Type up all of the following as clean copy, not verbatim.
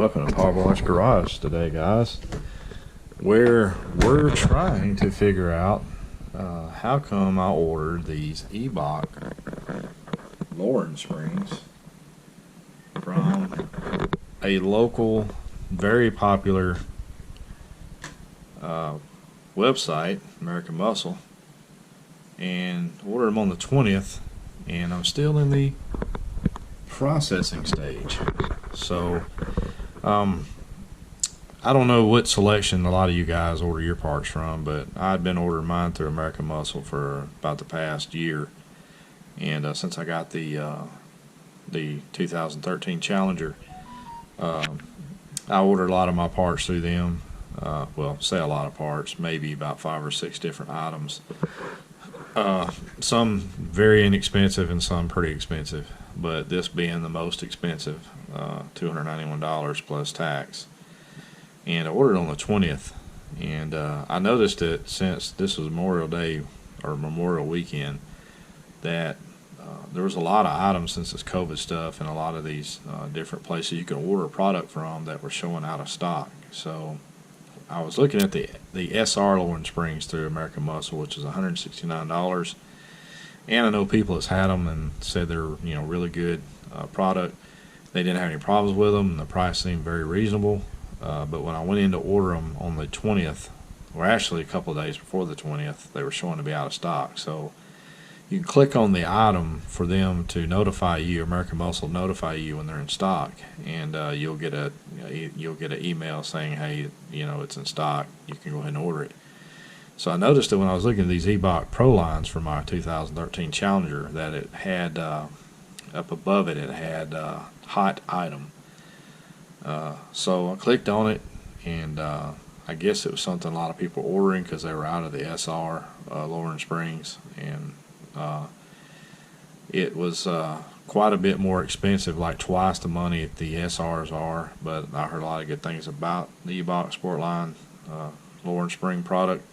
Welcome to Power Wash Garage today, guys, where we're trying to figure out how come I ordered these Eibach lowering springs from a local, very popular website, American Muscle, and ordered them on the 20th, and I'm still in the processing stage. So I don't know what selection a lot of you guys order your parts from, but I've been ordering mine through American Muscle for about the past year, and since I got the 2013 Challenger, I ordered a lot of my parts through them. Well, say a lot of parts, maybe about 5 or 6 different items. Some very inexpensive and some pretty expensive, but this being the most expensive, $291 plus tax. And I ordered on the 20th, and I noticed that since this was Memorial Day or Memorial Weekend, that there was a lot of items since this COVID stuff, and a lot of these different places you can order a product from that were showing out of stock. So I was looking at the SR lowering springs through American Muscle, which is $169, and I know people has had them and said they're really good product. They didn't have any problems with them, and the price seemed very reasonable. But when I went in to order them on the 20th, or actually a couple of days before the 20th, they were showing to be out of stock. So you can click on the item for them to notify you. American Muscle will notify you when they're in stock, and you'll get an email saying, hey, it's in stock. You can go ahead and order it. So I noticed that when I was looking at these Eibach Pro lines for my 2013 Challenger, that it had up above it, it had hot item. So I clicked on it, and I guess it was something a lot of people were ordering because they were out of the SR lowering springs, and it was quite a bit more expensive, like twice the money that the SRs are. But I heard a lot of good things about the Eibach Sportline lowering spring product.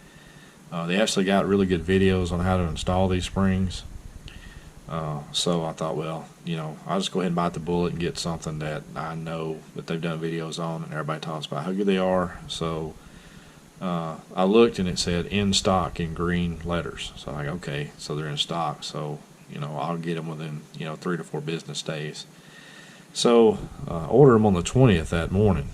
They actually got really good videos on how to install these springs. So I thought, well, I'll just go ahead and bite the bullet and get something that I know that they've done videos on, and everybody talks about how good they are. So I looked, and it said in stock in green letters. So I'm like, okay, so they're in stock. So I'll get them within 3 to 4 business days. So ordered them on the 20th that morning,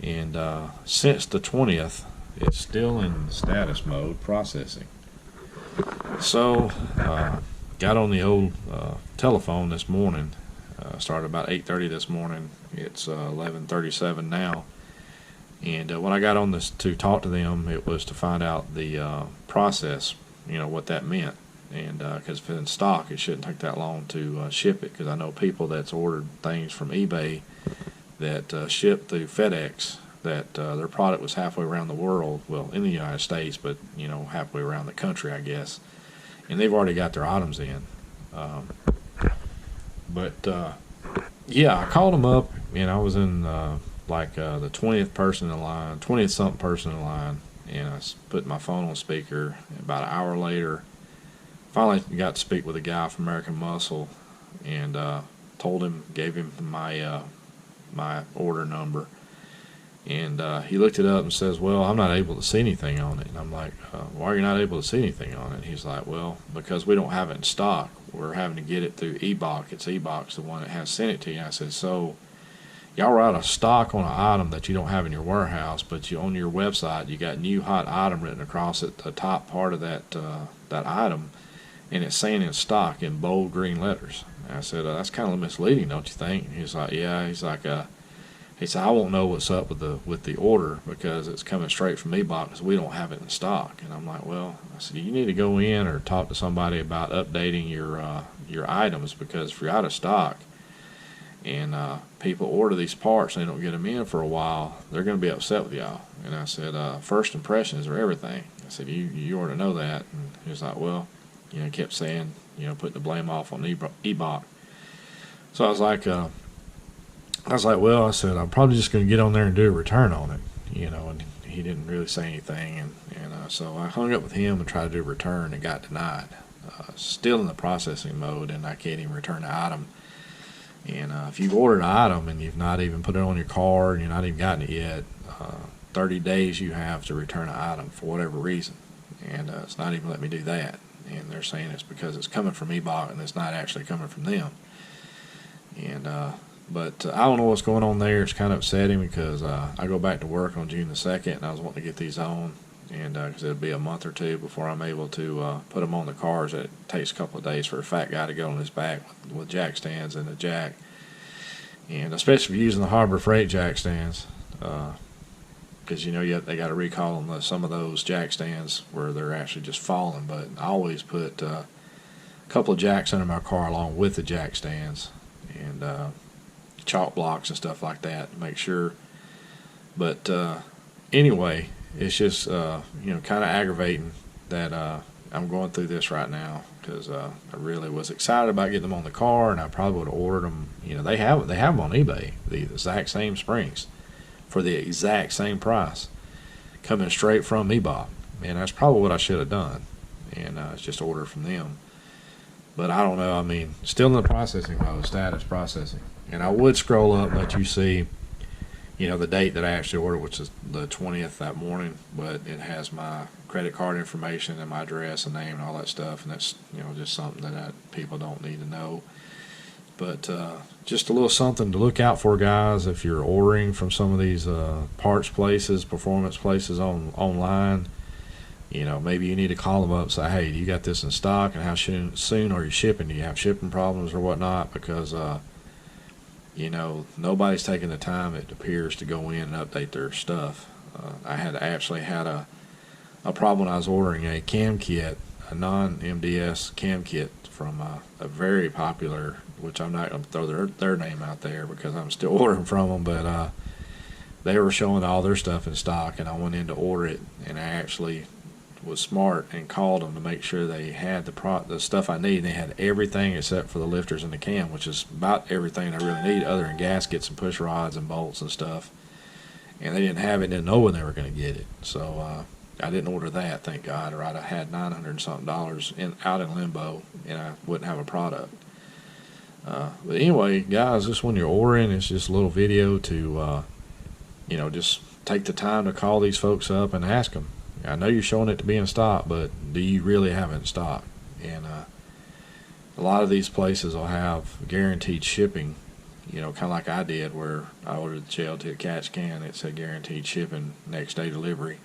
and since the 20th, it's still in status mode, processing. So got on the old telephone this morning. Started about 8:30 this morning. It's 11:37 now. And when I got on this to talk to them, it was to find out the process, what that meant. And because if it's in stock, it shouldn't take that long to ship it. Because I know people that's ordered things from eBay that ship through FedEx, that their product was halfway around the world, well, in the United States, but halfway around the country, I guess, and they've already got their items in. Yeah, I called them up, and I was in the 20th person in line, 20th something person in line, and I put my phone on speaker. About an hour later, finally got to speak with a guy from American Muscle, and gave him my my order number. And he looked it up and says, well, I'm not able to see anything on it. And I'm like, why are you not able to see anything on it? And he's like, well, because we don't have it in stock. We're having to get it through Eibach. It's Eibach, the one that has sent it to you. And I said, so y'all are out of stock on an item that you don't have in your warehouse, but on your website, you got new hot item written across it, the top part of that item, and it's saying in stock in bold green letters. And I said, that's kind of misleading, don't you think? And he's like, yeah. He's like, he said, I won't know what's up with the order because it's coming straight from Eibach because we don't have it in stock. And I'm like, well, I said, you need to go in or talk to somebody about updating your items, because if you're out of stock and people order these parts and they don't get them in for a while, they're going to be upset with y'all. And I said, first impressions are everything. I said, you ought to know that. And he was like, well, he kept saying, putting the blame off on Eibach. So I was like, well, I said, I'm probably just going to get on there and do a return on it, and he didn't really say anything. And so I hung up with him and tried to do a return and got denied. Still in the processing mode, and I can't even return the item. And if you've ordered an item and you've not even put it on your car and you're not even gotten it yet, 30 days you have to return an item for whatever reason. And it's not even letting me do that. And they're saying it's because it's coming from eBot and it's not actually coming from them. And but I don't know what's going on there. It's kind of upsetting because I go back to work on June the 2nd, and I was wanting to get these on, and because it'll be a month or two before I'm able to put them on the cars. It takes a couple of days for a fat guy to get on his back with jack stands and a jack, and especially if you're using the Harbor Freight jack stands, because they got to recall on some of those jack stands where they're actually just falling. But I always put a couple of jacks under my car along with the jack stands, and chalk blocks and stuff like that to make sure. But anyway, it's just kind of aggravating that I'm going through this right now, because I really was excited about getting them on the car, and I probably would have ordered them. They have them on eBay, the exact same springs for the exact same price, coming straight from eBot. And that's probably what I should have done, and it's just order from them. But I don't know. I mean, still in the processing mode, status processing. And I would scroll up and let you see, the date that I actually ordered, which is the 20th that morning. But it has my credit card information and my address and name and all that stuff. And that's, just something that people don't need to know. But just a little something to look out for, guys, if you're ordering from some of these parts places, performance places online. Maybe you need to call them up and say, hey, you got this in stock, and how soon are you shipping? Do you have shipping problems or whatnot? Because, nobody's taking the time, it appears, to go in and update their stuff. I actually had a problem when I was ordering a cam kit, a non-MDS cam kit from a very popular, which I'm not going to throw their name out there because I'm still ordering from them, but they were showing all their stuff in stock, and I went in to order it, and I actually was smart and called them to make sure they had the stuff I need. They had everything except for the lifters and the cam, which is about everything I really need other than gaskets and push rods and bolts and stuff. And they didn't have it, didn't know when they were going to get it. So I didn't order that, thank God, or I'd have had $900 and something out in limbo, and I wouldn't have a product. But anyway, guys, just when you're ordering, it's just a little video to just take the time to call these folks up and ask them. I know you're showing it to be in stock, but do you really have it in stock? And a lot of these places will have guaranteed shipping, kind of like I did, where I ordered the JLT catch can. It said guaranteed shipping, next day delivery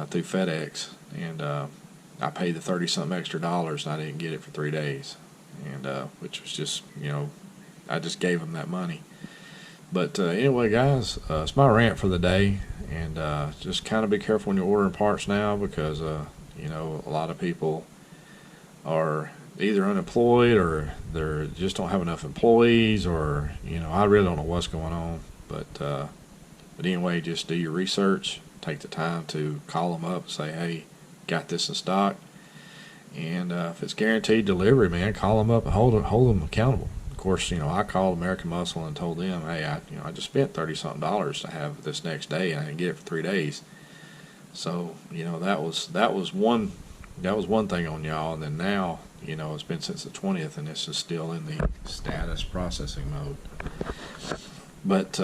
through FedEx. And I paid the 30-something extra dollars, and I didn't get it for 3 days. And which was just, I just gave them that money. But anyway, guys, it's my rant for the day. And just kind of be careful when you're ordering parts now, because a lot of people are either unemployed or they just don't have enough employees, or I really don't know what's going on. But anyway, just do your research. Take the time to call them up and say, hey, got this in stock. And if it's guaranteed delivery, man, call them up and hold them accountable. Of course, I called American Muscle and told them, hey, I just spent $30-something to have this next day, and I didn't get it for 3 days. So that was one thing on y'all, and then now it's been since the 20th, and this is still in the status processing mode. But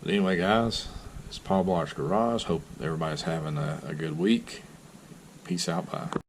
anyway, guys, it's Paul Block's Garage. Hope everybody's having a good week. Peace out, bye.